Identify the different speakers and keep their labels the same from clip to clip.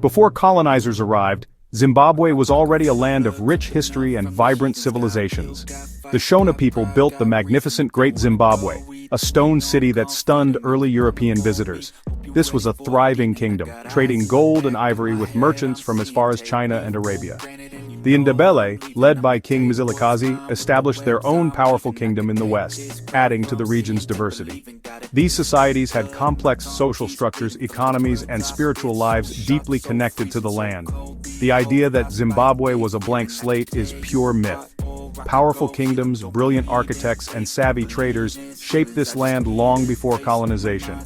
Speaker 1: Before colonizers arrived, Zimbabwe was already a land of rich history and vibrant civilizations. The Shona people built the magnificent Great Zimbabwe, a stone city that stunned early European visitors. This was a thriving kingdom, trading gold and ivory with merchants from as far as China and Arabia. The Ndebele, led by King Mzilikazi, established their own powerful kingdom in the west, adding to the region's diversity. These societies had complex social structures, economies, and spiritual lives deeply connected to the land. The idea that Zimbabwe was a blank slate is pure myth. Powerful kingdoms, brilliant architects, and savvy traders shaped this land long before colonization.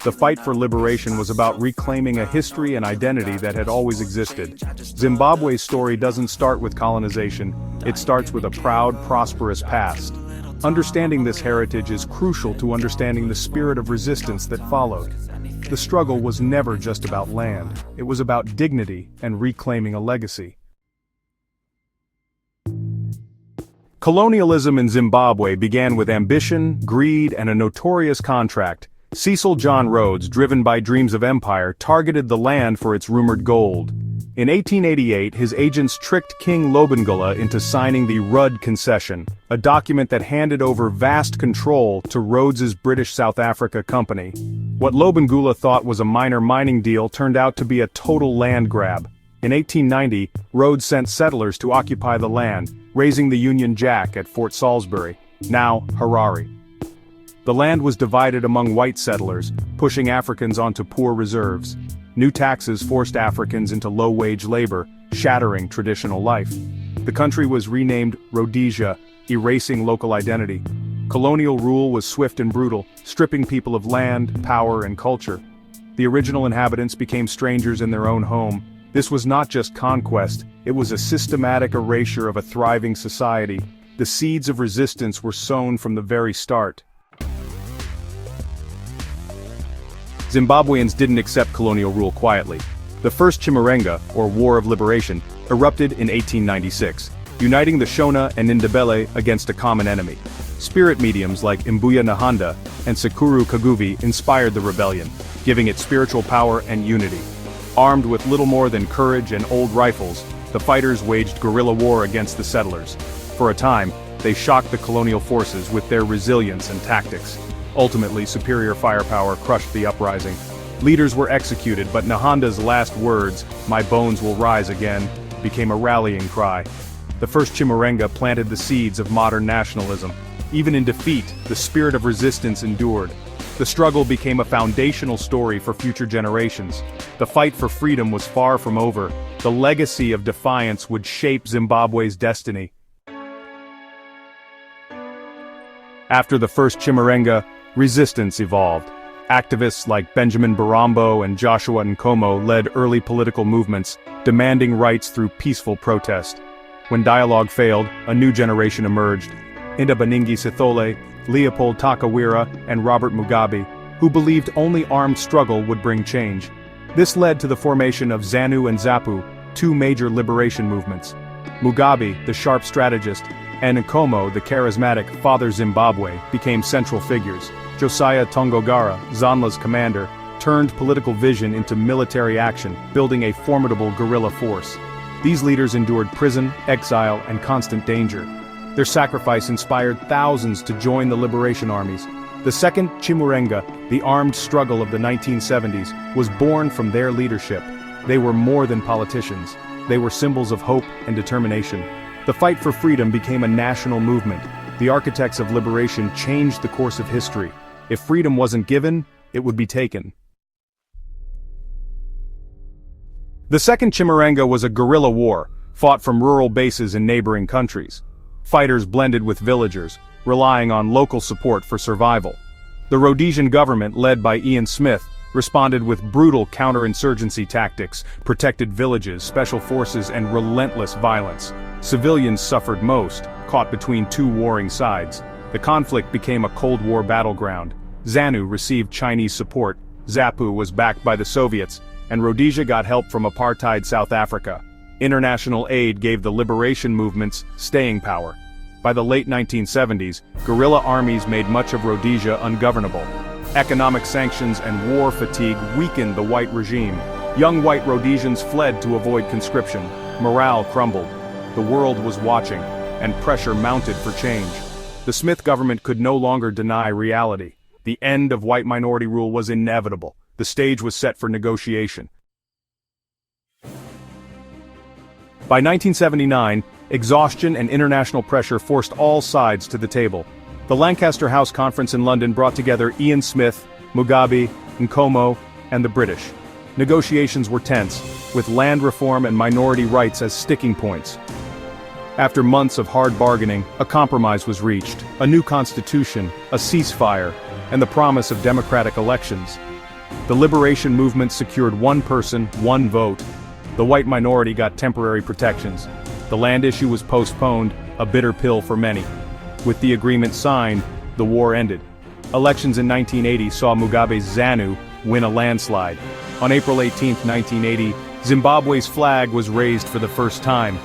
Speaker 1: The fight for liberation was about reclaiming a history and identity that had always existed. Zimbabwe's story doesn't start with colonization, it starts with a proud, prosperous past. Understanding this heritage is crucial to understanding the spirit of resistance that followed. The struggle was never just about land, it was about dignity and reclaiming a legacy. Colonialism in Zimbabwe began with ambition, greed, and a notorious contract. Cecil John Rhodes, driven by dreams of empire, targeted the land for its rumored gold. In 1888, his agents tricked King Lobengula into signing the Rudd Concession, a document that handed over vast control to Rhodes's British South Africa Company. What Lobengula thought was a minor mining deal turned out to be a total land grab. In 1890, Rhodes sent settlers to occupy the land, raising the Union Jack at Fort Salisbury, now Harare. The land was divided among white settlers, pushing Africans onto poor reserves. New taxes forced Africans into low-wage labor, shattering traditional life. The country was renamed Rhodesia, erasing local identity. Colonial rule was swift and brutal, stripping people of land, power, and culture. The original inhabitants became strangers in their own home. This was not just conquest, it was a systematic erasure of a thriving society. The seeds of resistance were sown from the very start. Zimbabweans didn't accept colonial rule quietly. The First Chimurenga, or War of Liberation, erupted in 1896, uniting the Shona and Ndebele against a common enemy. Spirit mediums like Mbuya Nahanda and Sekuru Kaguvi inspired the rebellion, giving it spiritual power and unity. Armed with little more than courage and old rifles, the fighters waged guerrilla war against the settlers. For a time, they shocked the colonial forces with their resilience and tactics. Ultimately, superior firepower crushed the uprising. Leaders were executed, but Nahanda's last words, "My bones will rise again," became a rallying cry. The First Chimurenga planted the seeds of modern nationalism. Even in defeat, the spirit of resistance endured. The struggle became a foundational story for future generations. The fight for freedom was far from over. The legacy of defiance would shape Zimbabwe's destiny. After the First Chimurenga, resistance evolved. Activists like Benjamin Barambo and Joshua Nkomo led early political movements, demanding rights through peaceful protest. When dialogue failed, a new generation emerged. Ndabaningi Sithole, Leopold Takawira, and Robert Mugabe, who believed only armed struggle would bring change. This led to the formation of ZANU and ZAPU, two major liberation movements. Mugabe, the sharp strategist, and Nkomo, the charismatic Father Zimbabwe, became central figures. Josiah Tongogara, Zanla's commander, turned political vision into military action, building a formidable guerrilla force. These leaders endured prison, exile, and constant danger. Their sacrifice inspired thousands to join the liberation armies. The Second Chimurenga, the armed struggle of the 1970s, was born from their leadership. They were more than politicians. They were symbols of hope and determination. The fight for freedom became a national movement. The architects of liberation changed the course of history. If freedom wasn't given, it would be taken. The Second Chimurenga was a guerrilla war, fought from rural bases in neighboring countries. Fighters blended with villagers, relying on local support for survival. The Rhodesian government, led by Ian Smith, responded with brutal counterinsurgency tactics, protected villages, special forces, and relentless violence. Civilians suffered most, caught between two warring sides. The conflict became a Cold War battleground. ZANU received Chinese support, ZAPU was backed by the Soviets, and Rhodesia got help from apartheid South Africa. International aid gave the liberation movements staying power. By the late 1970s, guerrilla armies made much of Rhodesia ungovernable. Economic sanctions and war fatigue weakened the white regime. Young white Rhodesians fled to avoid conscription. Morale crumbled. The world was watching, and pressure mounted for change. The Smith government could no longer deny reality. The end of white minority rule was inevitable. The stage was set for negotiation. By 1979, exhaustion and international pressure forced all sides to the table. The Lancaster House Conference in London brought together Ian Smith, Mugabe, Nkomo, and the British. Negotiations were tense, with land reform and minority rights as sticking points. After months of hard bargaining, a compromise was reached: a new constitution, a ceasefire, and the promise of democratic elections. The liberation movement secured one person, one vote. The white minority got temporary protections. The land issue was postponed, a bitter pill for many. With the agreement signed, the war ended. Elections in 1980 saw Mugabe's ZANU win a landslide. On April 18, 1980, Zimbabwe's flag was raised for the first time.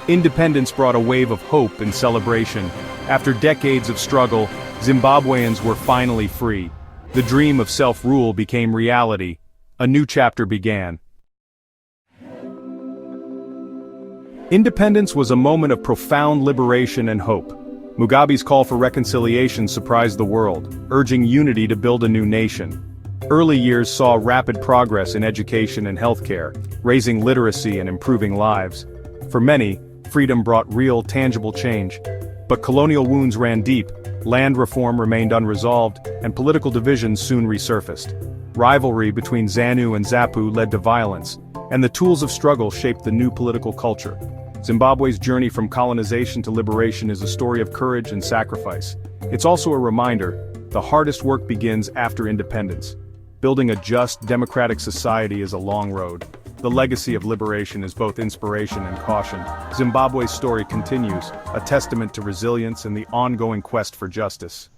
Speaker 1: Independence brought a wave of hope and celebration. After decades of struggle, Zimbabweans were finally free. The dream of self-rule became reality. A new chapter began. Independence was a moment of profound liberation and hope. Mugabe's call for reconciliation surprised the world, urging unity to build a new nation. Early years saw rapid progress in education and healthcare, raising literacy and improving lives. For many, freedom brought real, tangible change. But colonial wounds ran deep, land reform remained unresolved, and political divisions soon resurfaced. Rivalry between ZANU and ZAPU led to violence, and the tools of struggle shaped the new political culture. Zimbabwe's journey from colonization to liberation is a story of courage and sacrifice. It's also a reminder, the hardest work begins after independence. Building a just, democratic society is a long road. The legacy of liberation is both inspiration and caution. Zimbabwe's story continues, a testament to resilience and the ongoing quest for justice.